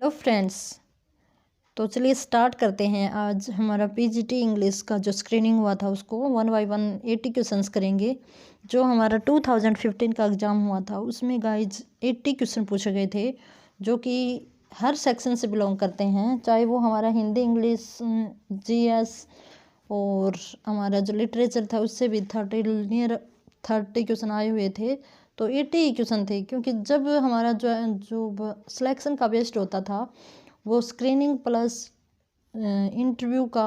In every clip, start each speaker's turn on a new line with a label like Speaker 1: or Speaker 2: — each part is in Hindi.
Speaker 1: हेलो फ्रेंड्स, तो चलिए स्टार्ट करते हैं। आज हमारा पीजीटी इंग्लिश का जो स्क्रीनिंग हुआ था उसको 1 बाय 1 80 क्वेश्चंस करेंगे। जो हमारा 2015 का एग्ज़ाम हुआ था उसमें गाइज 80 क्वेश्चन पूछे गए थे, जो कि हर सेक्शन से बिलोंग करते हैं, चाहे वो हमारा हिंदी, इंग्लिश, जीएस और हमारा जो लिटरेचर था उससे भी 30 क्वेश्चन आए हुए थे। तो 80 ही क्वेश्चन थे, क्योंकि जब हमारा जो सिलेक्शन का बेस्ड होता था वो स्क्रीनिंग प्लस इंटरव्यू का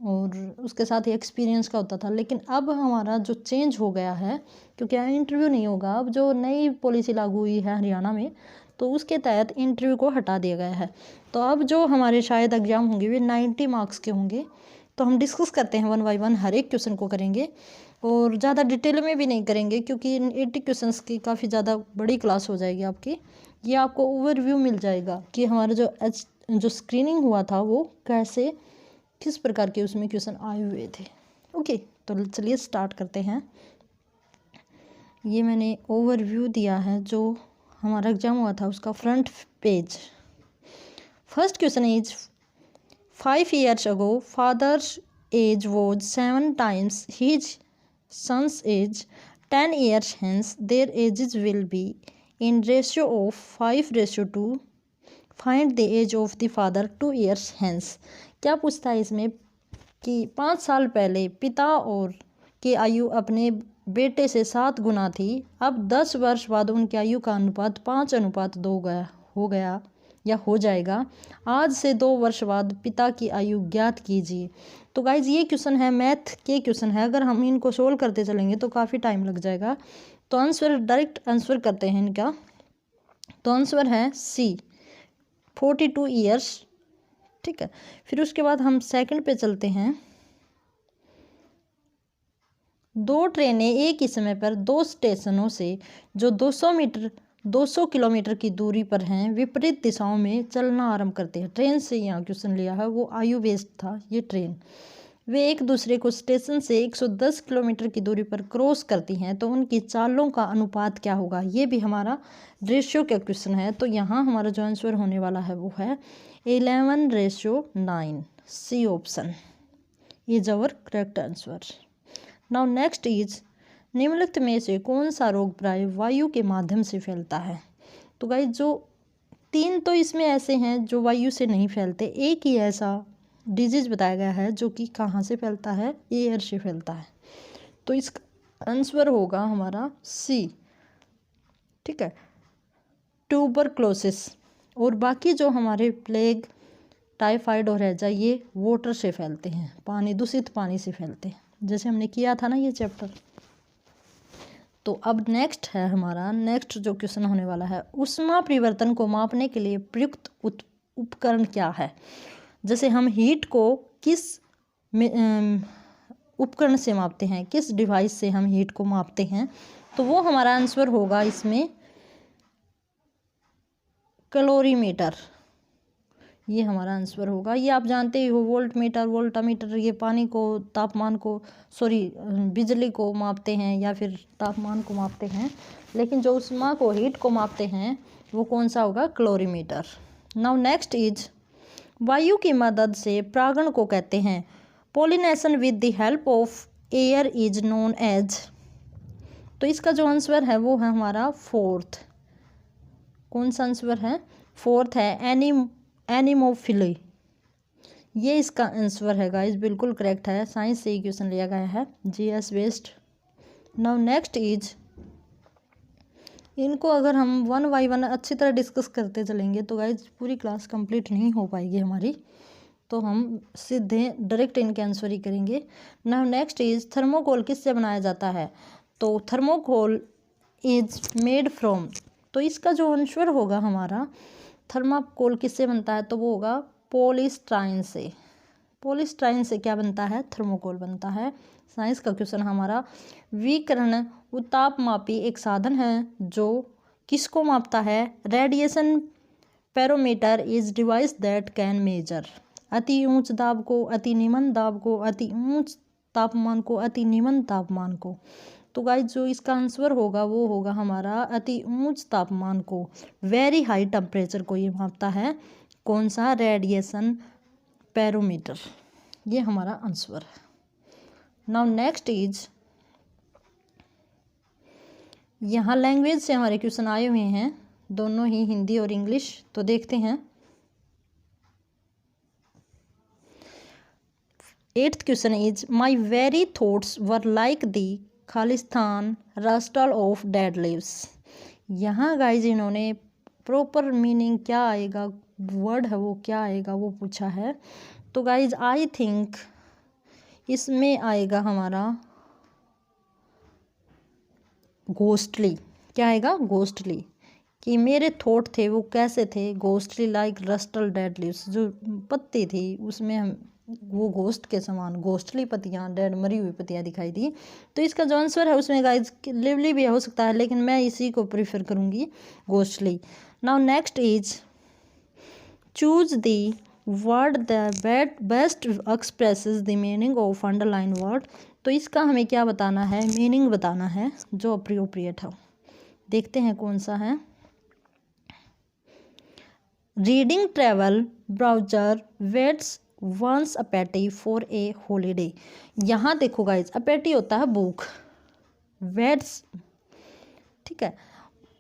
Speaker 1: और उसके साथ ही एक्सपीरियंस का होता था। लेकिन अब हमारा जो चेंज हो गया है, क्योंकि इंटरव्यू नहीं होगा, अब जो नई पॉलिसी लागू हुई है हरियाणा में, तो उसके तहत इंटरव्यू को हटा दिया गया है। तो अब जो हमारे शायद एग्ज़ाम होंगे वे 90 मार्क्स के होंगे। तो हम डिस्कस करते हैं 1 बाय 1, हर एक क्वेश्चन को करेंगे और ज़्यादा डिटेल में भी नहीं करेंगे, क्योंकि इन 80 क्वेश्चंस की काफ़ी ज़्यादा बड़ी क्लास हो जाएगी आपकी। ये आपको ओवरव्यू मिल जाएगा कि हमारा जो स्क्रीनिंग हुआ था वो कैसे, किस प्रकार के उसमें क्वेश्चन आए हुए थे। ओके, तो चलिए स्टार्ट करते हैं। ये मैंने ओवरव्यू दिया है जो हमारा एग्जाम हुआ था उसका front page. First question is 5 years ago father's age was 7 times his son's age. 10 years hence their ages will be in ratio of 5:2. Find the age of the father 2 years hence. क्या पूछता है इसमें कि 5 साल पहले पिता और की आयु अपने बेटे से 7 गुना थी, अब 10 वर्ष बाद उनकी आयु का अनुपात 5:2 हो गया या हो जाएगा। आज से 2 वर्ष बाद पिता की आयु ज्ञात कीजिए। तो गाइज ये क्वेश्चन है, मैथ के क्वेश्चन है। अगर हम इनको सोल्व करते चलेंगे तो काफ़ी टाइम लग जाएगा। तो आंसर डायरेक्ट आंसर करते हैं इनका। तो आंसर है सी, 42 ईयर्स। ठीक है, फिर उसके बाद हम सेकंड पे चलते हैं। 2 ट्रेनें एक ही समय पर 2 स्टेशनों से जो 200 किलोमीटर की दूरी पर हैं विपरीत दिशाओं में चलना आरंभ करते हैं। ट्रेन से यहाँ क्वेश्चन लिया है, वो आयु बेस्ड था ये ट्रेन। वे एक दूसरे को स्टेशन से 110 किलोमीटर की दूरी पर क्रॉस करती हैं, तो उनकी चालों का अनुपात क्या होगा। ये भी हमारा रेशियो का क्वेश्चन है। तो यहाँ हमारा जो आंसर होने वाला है वो है 11:9। C option is our correct answer. Now next is, निम्नलिखित में से कौन सा रोग प्राय वायु के माध्यम से फैलता है। तो गाइस जो 3 तो इसमें ऐसे हैं जो वायु से नहीं फैलते, एक ही ऐसा डिजीज बताया गया है जो कि कहाँ से फैलता है, एयर से फैलता है। तो इसका आंसर होगा हमारा सी। ठीक है, ट्यूबरक्लोसिस। और बाकी जो हमारे प्लेग, टाइफाइड और हैजा, ये वाटर से फैलते हैं, पानी, दूषित पानी से फैलते हैं, जैसे हमने किया था ना ये चैप्टर। तो अब नेक्स्ट है हमारा, नेक्स्ट जो क्वेश्चन होने वाला है, ऊष्मा परिवर्तन को मापने के लिए प्रयुक्त उपकरण क्या है। जैसे हम हीट को किस उपकरण से मापते हैं, किस डिवाइस से हम हीट को मापते हैं, तो वो हमारा आंसर होगा इसमें कैलोरीमीटर। ये हमारा आंसर होगा। ये आप जानते ही हो, वोल्ट मीटर, वोल्टामीटर, ये पानी को, तापमान को, बिजली को मापते हैं या फिर तापमान को मापते हैं। लेकिन जो ऊष्मा को, हीट को मापते हैं वो कौन सा होगा, कैलोरीमीटर। नाउ नेक्स्ट इज, वायु की मदद से परागण को कहते हैं। Pollination with the help of air is known as. तो इसका जो आंसर है वो है हमारा फोर्थ। कौन सा आंसर है, फोर्थ है एनिमोफिली। ये इसका आंसर है गाइस, बिल्कुल करेक्ट है। साइंस से ही क्वेश्चन लिया गया है, GS based. Now next is, इनको अगर हम 1 बाय 1 अच्छी तरह डिस्कस करते चलेंगे तो गाइस पूरी क्लास कंप्लीट नहीं हो पाएगी हमारी। तो हम सीधे डायरेक्ट इनके आंसर ही करेंगे। नाउ नेक्स्ट इज, थर्मोकोल किससे बनाया जाता है। तो थर्मोकोल इज मेड फ्रॉम। तो इसका जो आंसर होगा हमारा, थर्माकोल किससे बनता है, तो वो होगा पॉलीस्टाइन से। पॉलीस्टाइन से क्या बनता है, थर्मोकोल बनता है। साइंस का क्वेश्चन हमारा, विकिरण उतापमापी एक साधन है जो किसको मापता है। Radiation pyrometer is device that can measure. अति ऊंच दाब को, अति निम्न दाब को, अति ऊंच तापमान को, अति निम्न तापमान को। तो गाइज जो इसका आंसर होगा वो होगा हमारा अति उच्च तापमान को, वेरी हाई टेम्परेचर को ये मापता है। कौन सा? Radiation barometer. ये हमारा आंसर है। नाउ नेक्स्ट इज, यहाँ लैंग्वेज से हमारे क्वेश्चन आए हुए हैं, दोनों ही हिंदी और इंग्लिश। तो देखते हैं। 8th question is, my very thoughts were like the खालिस्तान रस्टल ऑफ डेड लिव्स। यहाँ गाइज इन्होंने प्रॉपर मीनिंग क्या आएगा, वर्ड है वो क्या आएगा वो पूछा है। तो गाइज आई थिंक इसमें आएगा हमारा घोस्टली। क्या आएगा? घोस्टली। कि मेरे थॉट थे वो कैसे थे? घोस्टली लाइक रस्टल डेड लीव्स, जो पत्ती थी उसमें हम वो घोस्ट के समान घोस्टली पत्तियाँ, डेड मरी हुई पत्तियाँ दिखाई दी। तो इसका जो आंसर है उसमें गाइज लिवली भी हो सकता है, लेकिन मैं इसी को प्रीफर करूँगी, ghostly. Now next is, choose the word that best expresses the meaning of underline word. तो इसका हमें क्या बताना है? मीनिंग बताना है जो अप्रोप्रिएट हो। देखते हैं कौन सा है। Reading travel brochure whets one's appetite for a holiday. यहाँ देखो गाइज, अपेटी होता है बुक, वेट्स, ठीक है।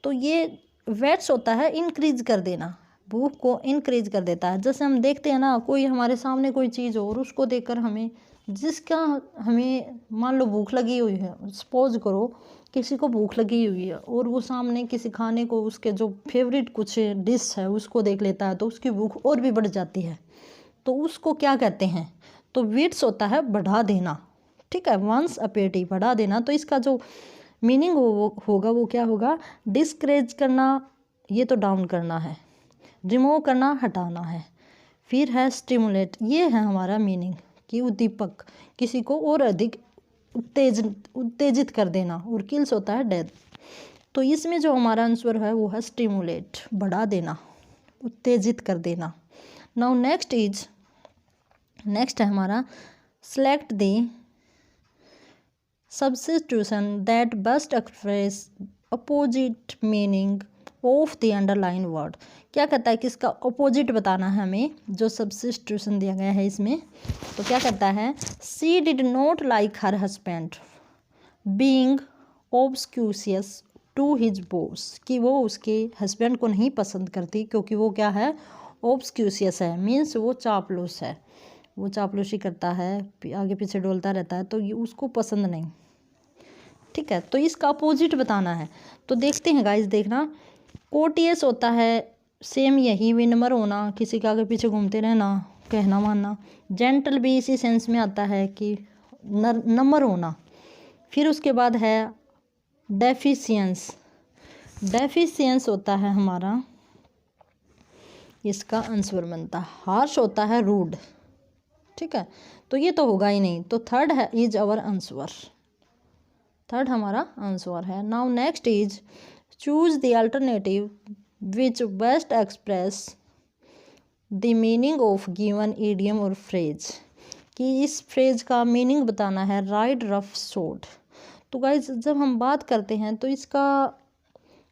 Speaker 1: तो ये वेट्स होता है इंक्रीज कर देना, भूख को इंक्रीज कर देता है। जैसे हम देखते हैं ना, कोई हमारे सामने कोई चीज़ हो और उसको देखकर हमें, जिसका हमें मान लो भूख लगी हुई है, सपोज करो किसी को भूख लगी हुई है और वो सामने किसी खाने को, उसके जो फेवरेट कुछ डिश है उसको देख लेता है, तो उसकी भूख और भी बढ़ जाती है। तो उसको क्या कहते हैं? तो विट्स होता है बढ़ा देना, ठीक है। वंस अपेटी बढ़ा देना। तो इसका जो मीनिंग होगा वो क्या होगा? डिस्करेज करना, ये तो डाउन करना है, रिमूव करना हटाना है, फिर है स्टिमुलेट, ये है हमारा मीनिंग कि उद्दीपक, किसी को और अधिक उत्तेजित कर देना, और किल्स होता है डेथ। तो इसमें जो हमारा आंसर है वो है स्टिमुलेट, बढ़ा देना, उत्तेजित कर देना। नाउ नेक्स्ट इज, नेक्स्ट है हमारा select the substitution that best express opposite meaning of the underline word. क्या कहता है कि इसका अपोजिट बताना है हमें, जो सब्स्टिट्यूशन दिया गया है इसमें। तो क्या कहता है? She did not like her husband being obsequious to his boss, कि वो उसके हस्बैंड को नहीं पसंद करती क्योंकि वो क्या है? ऑब्स्क्यूसियस है, मीन्स वो चापलूस है, वो चापलूसी करता है, आगे पीछे डोलता रहता है, तो ये उसको पसंद नहीं, ठीक है। तो इसका अपोजिट बताना है। तो देखते हैं गाइस, देखना। कोटियस होता है सेम यही, विनम्र होना, किसी के आगे पीछे घूमते रहना, कहना मानना। जेंटल भी इसी सेंस में आता है कि नम्र होना। फिर उसके बाद है डेफिशिएंस। डेफिशिएंस होता है हमारा, इसका आंसर बनता है हार्श होता है रूड, ठीक है। तो ये तो होगा ही नहीं। तो थर्ड है इज अवर आंसर, थर्ड हमारा आंसर है। Now next is choose the alternative which best express the meaning of given idiom और फ्रेज, कि इस फ्रेज का मीनिंग बताना है। Ride rough short. तो गाइज जब हम बात करते हैं तो इसका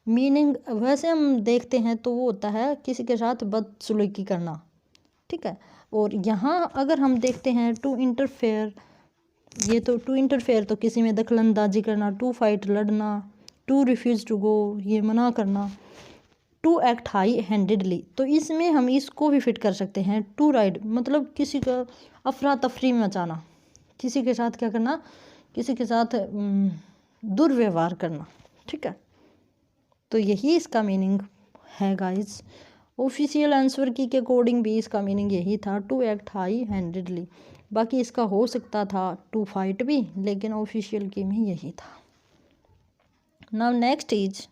Speaker 1: मीनिंग वैसे हम देखते हैं तो वो होता है किसी के साथ बदसलूकी करना, ठीक है। और यहाँ अगर हम देखते हैं टू इंटरफेयर, ये तो टू इंटरफेयर तो किसी में दखलंदाजी करना, टू फाइट लड़ना, टू रिफ्यूज टू गो ये मना करना, टू एक्ट हाई हैंडेडली। तो इसमें हम इसको भी फिट कर सकते हैं। टू राइड मतलब किसी का अफरा तफरी मचाना, किसी के साथ क्या करना, किसी के साथ दुर्व्यवहार करना, ठीक है। तो यही इसका मीनिंग है गाइज। ऑफिशियल आंसर की के अकॉर्डिंग भी इसका मीनिंग यही था, टू एक्ट हाई हैंडेडली। बाकी इसका हो सकता था टू फाइट भी, लेकिन ऑफिशियल की में यही था। Now next is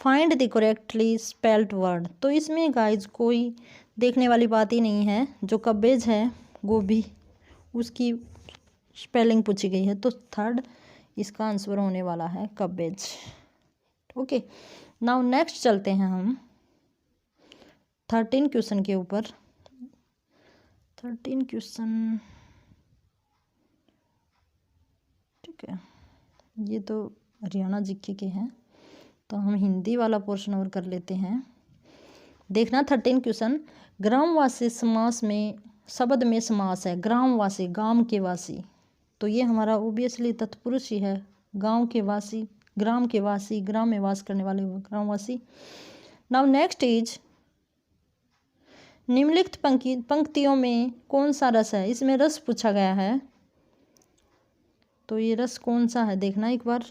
Speaker 1: find the correctly spelled word. तो इसमें गाइज कोई देखने वाली बात ही नहीं है। जो कब्बेज है गोभी, उसकी स्पेलिंग पूछी गई है, तो थर्ड इसका आंसर होने वाला है कब्बेज। ओके, नाउ नेक्स्ट चलते हैं हम 13 क्वेश्चन के ऊपर। 13 क्वेश्चन, ठीक है, ये तो हरियाणा जीके के हैं, तो हम हिंदी वाला पोर्शन और कर लेते हैं। देखना 13 क्वेश्चन। ग्रामवासी समास में शब्द में समास है। ग्रामवासी, गांव के वासी, तो ये हमारा ओबियसली तत्पुरुष ही है। गांव के वासी, ग्राम के वासी, ग्राम में वास करने वाले ग्रामवासी। नाउ नेक्स्ट इज, निम्नलिखित पंक्तियों में कौन सा रस है? इसमें रस पूछा गया है, तो ये रस कौन सा है देखना एक बार।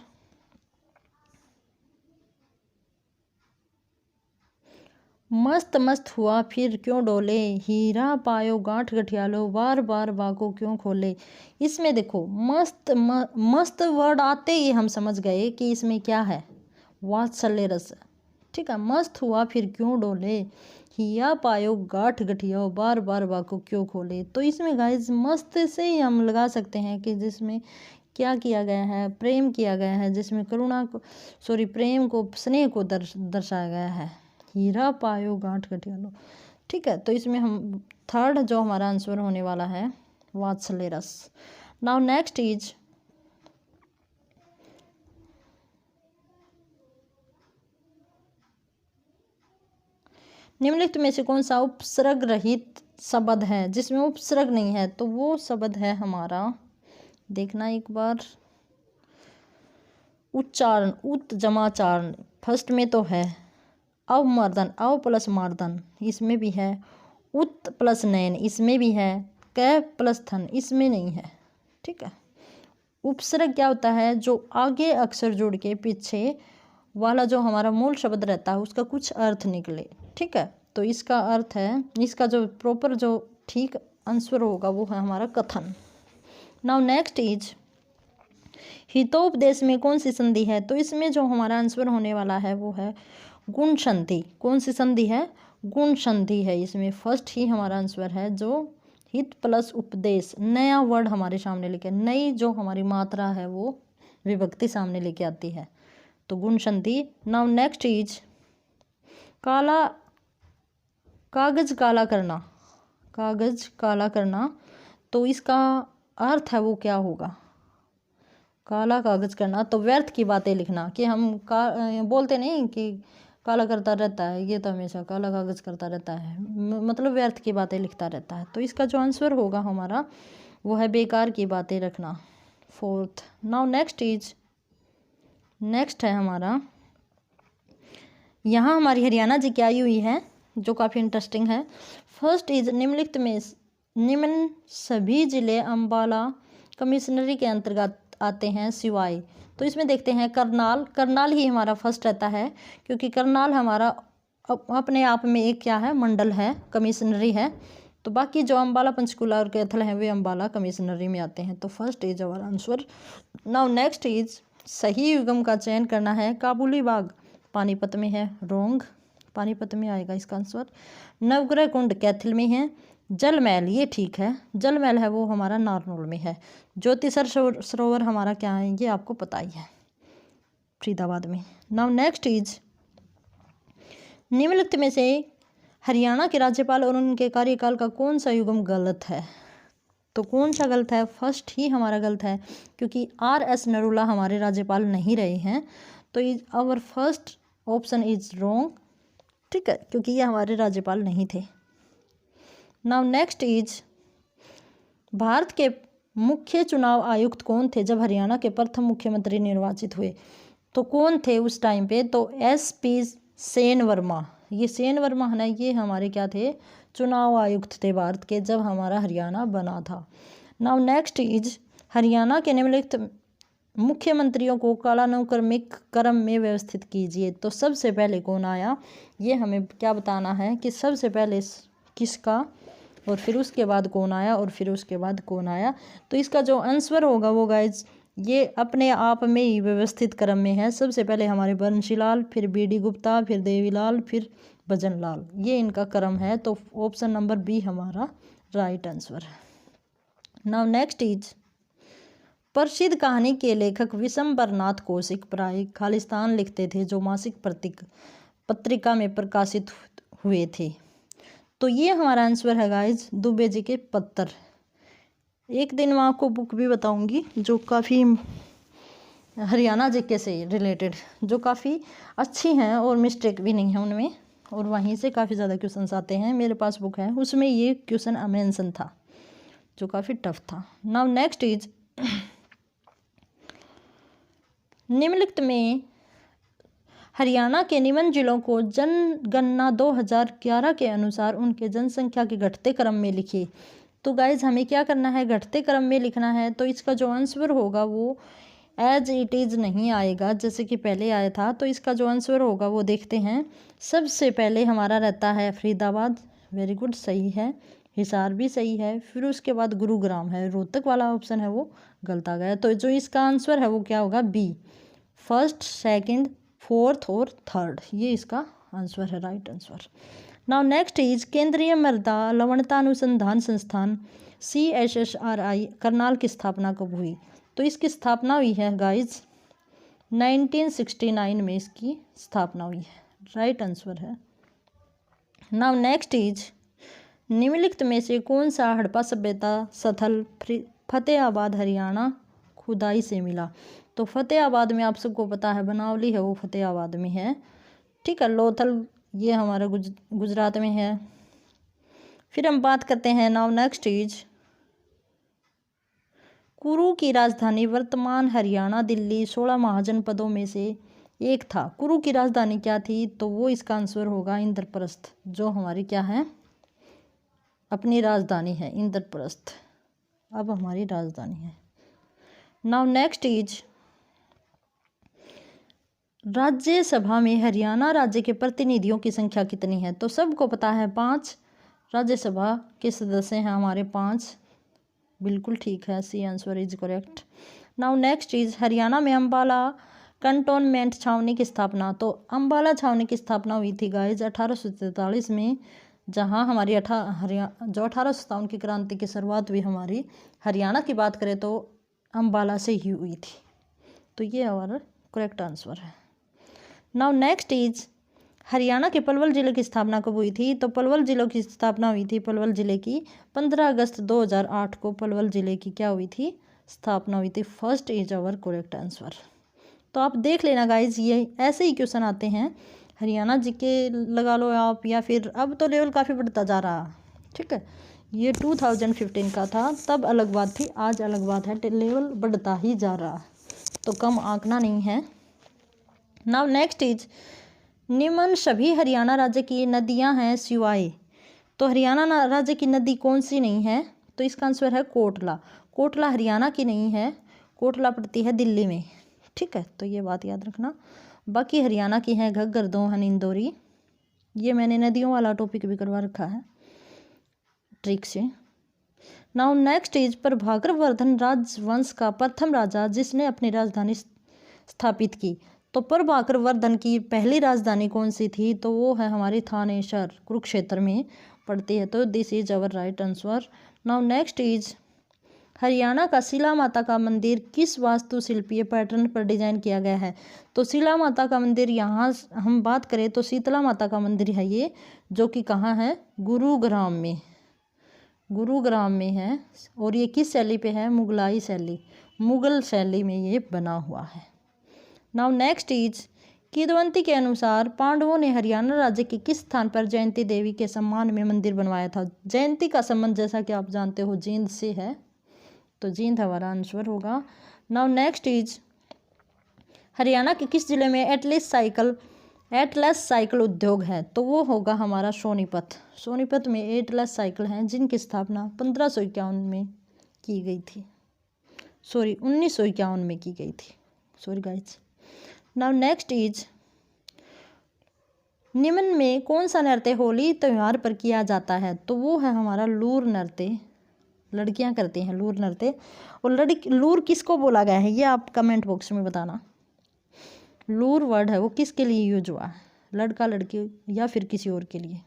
Speaker 1: मस्त मस्त हुआ फिर क्यों डोले, हीरा पायो गांठ गठियालो, बार बार बाको क्यों खोले। इसमें देखो मस्त वर्ड आते ही हम समझ गए कि इसमें क्या है, वात्सल्य रस। ठीक है, मस्त हुआ फिर क्यों डोले, हीरा पायो गांठ गठियाओ, बार बार बाको क्यों खोले। तो इसमें गाइज मस्त से ही हम लगा सकते हैं कि जिसमें क्या किया गया है, प्रेम किया गया है, जिसमें करुणा को प्रेम को, स्नेह को दर्शाया गया है। हीरा पायो गांठ गठियालो। ठीक है, तो इसमें हम थर्ड जो हमारा आंसर होने वाला है वात्सल्य रस। नाउ नेक्स्ट इज, निम्नलिखित में से कौन सा उपसर्ग रहित शब्द है जिसमें उपसर्ग नहीं है? तो वो शब्द है हमारा, देखना एक बार, उच्चारण, उत जमाचारण। फर्स्ट में तो है अवमर्दन, अव प्लस मार्दन, इसमें भी है। उत प्लस नयन, इसमें भी है। कै प्लस थन, इसमें नहीं है। ठीक है, उपसर्ग क्या होता है? जो आगे अक्षर जोड़ के पीछे वाला जो हमारा मूल शब्द रहता है उसका कुछ अर्थ निकले। ठीक है, तो इसका अर्थ है, इसका जो प्रॉपर जो ठीक आंसर होगा वो है हमारा कथन। नाउ नेक्स्ट इज, हितोपदेश में कौन सी संधि है? तो इसमें जो हमारा आंसर होने वाला है वो है गुण संधि। कौन सी संधि है? गुण संधि है। इसमें फर्स्ट ही हमारा आंसर है, जो हित प्लस उपदेश, नया वर्ड हमारे सामने लेके, नई जो हमारी मात्रा है वो विभक्ति सामने लेके आती है, तो गुण संधि। नाउ नेक्स्ट इज, काला, कागज काला करना, कागज काला करना, तो इसका अर्थ है वो क्या होगा? काला कागज करना, तो व्यर्थ की बातें लिखना, कि हम बोलते नहीं कि काला करता रहता है, ये तो हमेशा काला कागज करता रहता है, मतलब व्यर्थ की बातें लिखता रहता है। तो इसका जो आंसर होगा हमारा वो है बेकार की बातें रखना, fourth. Now next is, next है हमारा, यहाँ हमारी हरियाणा जी की आई हुई है जो काफ़ी इंटरेस्टिंग है। फर्स्ट इज, निम्नलिखित में निम्न सभी जिले अम्बाला कमिश्नरी के अंतर्गत आते हैं सिवाय, तो इसमें देखते हैं करनाल। करनाल ही हमारा फर्स्ट रहता है, क्योंकि करनाल हमारा अपने आप में एक क्या है, मंडल है, कमिश्नरी है। तो बाकी जो अम्बाला, पंचकुला और कैथल हैं वे अम्बाला कमिश्नरी में आते हैं, तो first is our answer. Now next is, सही युग्म का चयन करना है। काबुली बाग पानीपत में है, रोंग, पानीपत में आएगा इसका आंसर। नवग्रह कुंड कैथल में है। जल महल, ये ठीक है, जल महल है वो हमारा नारनौल में है। ज्योतिसर सरोवर हमारा क्या है, ये आपको पता ही है, फरीदाबाद में। नाउ नेक्स्ट इज, निम्नलिखित में से हरियाणा के राज्यपाल और उनके कार्यकाल का कौन सा युग्म गलत है? तो कौन सा गलत है? फर्स्ट ही हमारा गलत है, क्योंकि RS नरूला हमारे राज्यपाल नहीं रहे हैं, तो our first option is wrong. ठीक है, क्योंकि ये हमारे राज्यपाल नहीं थे। नाउ नेक्स्ट इज, भारत के मुख्य चुनाव आयुक्त कौन थे जब हरियाणा के प्रथम मुख्यमंत्री निर्वाचित हुए? तो कौन थे उस टाइम पे? तो SP सेन वर्मा, ये सेन वर्मा है ना, ये हमारे क्या थे, चुनाव आयुक्त थे भारत के जब हमारा हरियाणा बना था। नाउ नेक्स्ट इज, हरियाणा के निम्नलिखित मुख्यमंत्रियों को कालानुक्रमिक क्रम में व्यवस्थित कीजिए। तो सबसे पहले कौन आया, ये हमें क्या बताना है कि सबसे पहले किसका, और फिर उसके बाद कौन आया, और फिर उसके बाद कौन आया। तो इसका जो आंसर होगा वो गाइज ये अपने आप में ही व्यवस्थित क्रम में है। सबसे पहले हमारे बंशीलाल, फिर BD गुप्ता, फिर देवीलाल, फिर भजनलाल, ये इनका क्रम है। तो ऑप्शन नंबर B हमारा राइट आंसर है। नाउ नेक्स्ट इज, प्रसिद्ध कहानी के लेखक विशंबरनाथ कौशिक प्राय खालिस्तान लिखते थे, जो मासिक पत्रिका में प्रकाशित हुए थे। तो ये हमारा आंसर है गाइज दुबे जी के पत्थर। एक दिन मैं आपको बुक भी बताऊंगी जो काफ़ी हरियाणा जीके से रिलेटेड, जो काफ़ी अच्छी हैं और मिस्टेक भी नहीं है उनमें, और वहीं से काफ़ी ज़्यादा क्वेश्चंस आते हैं। मेरे पास बुक है, उसमें ये क्वेश्चन मेंशन था जो काफ़ी टफ था। नाउ नेक्स्ट इज, निम्नलिखित में हरियाणा के निम्न जिलों को जनगणना 2011 के अनुसार उनके जनसंख्या के घटते क्रम में लिखिए। तो गाइज हमें क्या करना है, घटते क्रम में लिखना है। तो इसका जो आंसर होगा वो एज इट इज़ नहीं आएगा जैसे कि पहले आया था। तो इसका जो आंसर होगा वो देखते हैं। सबसे पहले हमारा रहता है फरीदाबाद, वेरी गुड, सही है। हिसार भी सही है। फिर उसके बाद गुरुग्राम है। रोहतक वाला ऑप्शन है वो गलत आ गया। तो जो इसका आंसर है वो क्या होगा, बी, फर्स्ट, सेकंड, फोर्थ और थर्ड, ये इसका आंसर है, right answer. Now next is, केंद्रीय मृदा लवणता अनुसंधान संस्थान CSSRI करनाल की स्थापना कब हुई। तो इसकी स्थापना हुई है गाइज 1969 में इसकी स्थापना हुई है, राइट आंसर है। नाउ नेक्स्ट इज, निम्नलिखित में से कौन सा हड़प्पा सभ्यता स्थल फतेहाबाद हरियाणा खुदाई से मिला। तो फतेहाबाद में आप सबको पता है बनावली है वो फतेहाबाद में है, ठीक है। लोथल ये हमारा गुजरात में है। फिर हम बात करते हैं नाउ नेक्स्ट इज, कुरु की राजधानी वर्तमान हरियाणा दिल्ली 16 महाजनपदों में से एक था। कुरु की राजधानी क्या थी, तो वो इसका आंसर होगा इंद्रप्रस्थ, जो हमारी क्या है, अपनी राजधानी है इंद्रप्रस्थ, अब हमारी राजधानी है। नाउ नेक्स्ट इज, राज्यसभा में हरियाणा राज्य के प्रतिनिधियों की संख्या कितनी है। तो सबको पता है 5 राज्यसभा के सदस्य हैं हमारे, 5, बिल्कुल ठीक है, C answer is correct. Now next is, Haryana में अम्बाला कंटोनमेंट छावनी की स्थापना। तो अम्बाला छावनी की स्थापना हुई थी गाइज 1843 में, जहां हमारी जो 1857 की क्रांति की शुरुआत हुई हमारी हरियाणा की बात करें तो अम्बाला से ही हुई थी। तो ये हमारा करेक्ट आंसर है। नाउ नेक्स्ट इज, हरियाणा के पलवल जिले की स्थापना कब हुई थी। तो पलवल जिले की स्थापना हुई थी, पलवल जिले की 15 अगस्त 2008 को पलवल जिले की क्या हुई थी, स्थापना हुई थी। First is our correct answer. तो आप देख लेना गाइज, ये ऐसे ही क्वेश्चन आते हैं हरियाणा जी के लगा लो आप, या फिर अब तो लेवल काफ़ी बढ़ता जा रहा, ठीक है। ये 2015 का था, तब अलग बात थी, आज अलग बात है, लेवल बढ़ता ही जा रहा, तो कम आंकना नहीं है। नाउ नेक्स्ट इज, निम्न सभी हरियाणा राज्य की नदियां हैं सिवाय। तो हरियाणा राज्य की नदी कौन सी नहीं है, तो इसका आंसर है कोटला। कोटला हरियाणा की नहीं है, कोटला पड़ती है दिल्ली में, ठीक है। तो ये बात याद रखना। बाकी हरियाणा की हैं घग्गर, दोहन, इंदौरी। ये मैंने नदियों वाला टॉपिक भी करवा रखा है ट्रिक से। Now next is, Prabhakar Vardhan राजवंश का प्रथम राजा जिसने अपनी राजधानी स्थापित की। तो प्रभाकर वर्धन की पहली राजधानी कौन सी थी, तो वो है हमारी थानेसर, कुरुक्षेत्र में पड़ती है। तो this is our right answer. Now next is, Haryana का शिला माता का मंदिर किस वास्तुशिल्पीय पैटर्न पर डिजाइन किया गया है। तो शिला माता का मंदिर, यहाँ हम बात करें तो शीतला माता का मंदिर है ये, जो कि कहाँ है, गुरुग्राम में, गुरुग्राम में है। और ये किस शैली पे है, मुगलाई शैली, मुगल शैली में ये बना हुआ है। नाउ नेक्स्ट इज, किदवंती के अनुसार पांडवों ने हरियाणा राज्य के किस स्थान पर जयंती देवी के सम्मान में मंदिर बनवाया था। जयंती का संबंध जैसा कि आप जानते हो जींद से है, तो जींद हमारा आंसर होगा। नाउ नेक्स्ट इज, हरियाणा के किस जिले में एटलस साइकिल उद्योग है। तो वो होगा हमारा सोनीपत। सोनीपत में एटलस साइकिल हैं जिनकी स्थापना 1551 में की गई थी, 1951 में की गई थी, sorry guys. Now next is, निम्न में कौन सा नृत्य होली त्यौहार पर किया जाता है। तो वो है हमारा लूर नृत्य, लड़कियां करती हैं लूर नृत्य। और लूर किसको बोला गया है ये आप कमेंट बॉक्स में बताना। लूर वर्ड है वो किसके लिए यूज हुआ है, लड़का लड़की या फिर किसी और के लिए।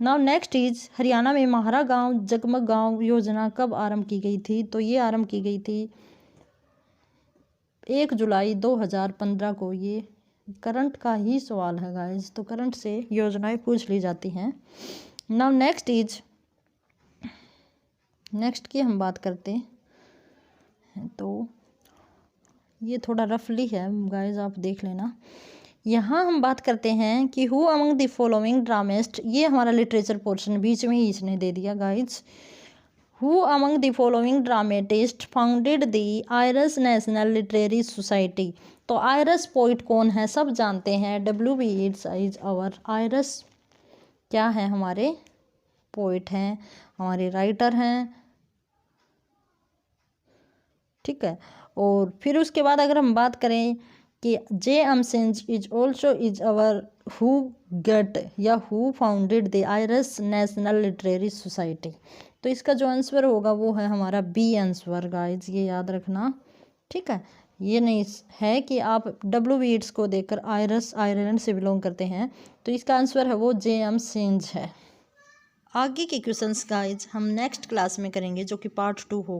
Speaker 1: नाउ नेक्स्ट इज, हरियाणा में महारा गांव जगमग गांव योजना कब आरंभ की गई थी। तो ये आरंभ की गई थी 1 जुलाई 2015 को। ये करंट का ही सवाल है गाइज, तो करंट से योजनाएं पूछ ली जाती हैं। नाउ नेक्स्ट इज, नेक्स्ट की हम बात करते हैं तो ये थोड़ा रफली है गाइज, आप देख लेना। यहाँ हम बात करते हैं कि हु अमंग द फॉलोइंग ड्रामिस्ट, ये हमारा लिटरेचर पोर्शन बीच में ही इसने दे दिया guys. Who among the following dramatist founded the Irish national literary society. तो आयरस पोइट कौन है, सब जानते हैं, W.B. Yeats is our Iris क्या है, हमारे पोइट हैं, हमारे राइटर हैं, ठीक है। और फिर उसके बाद अगर हम बात करें कि J.M. Synge is also is our who get या who founded the Irish national literary society. तो इसका जो आंसर होगा वो है हमारा बी आंसर गाइज, ये याद रखना, ठीक है। ये नहीं है कि आप W.B. Yeats को देखकर आयरस आयरलैंड से बिलोंग करते हैं, तो इसका आंसर है वो J.M. सिंज है। आगे के क्वेश्चंस गाइज हम नेक्स्ट क्लास में करेंगे, जो कि पार्ट 2 होगा।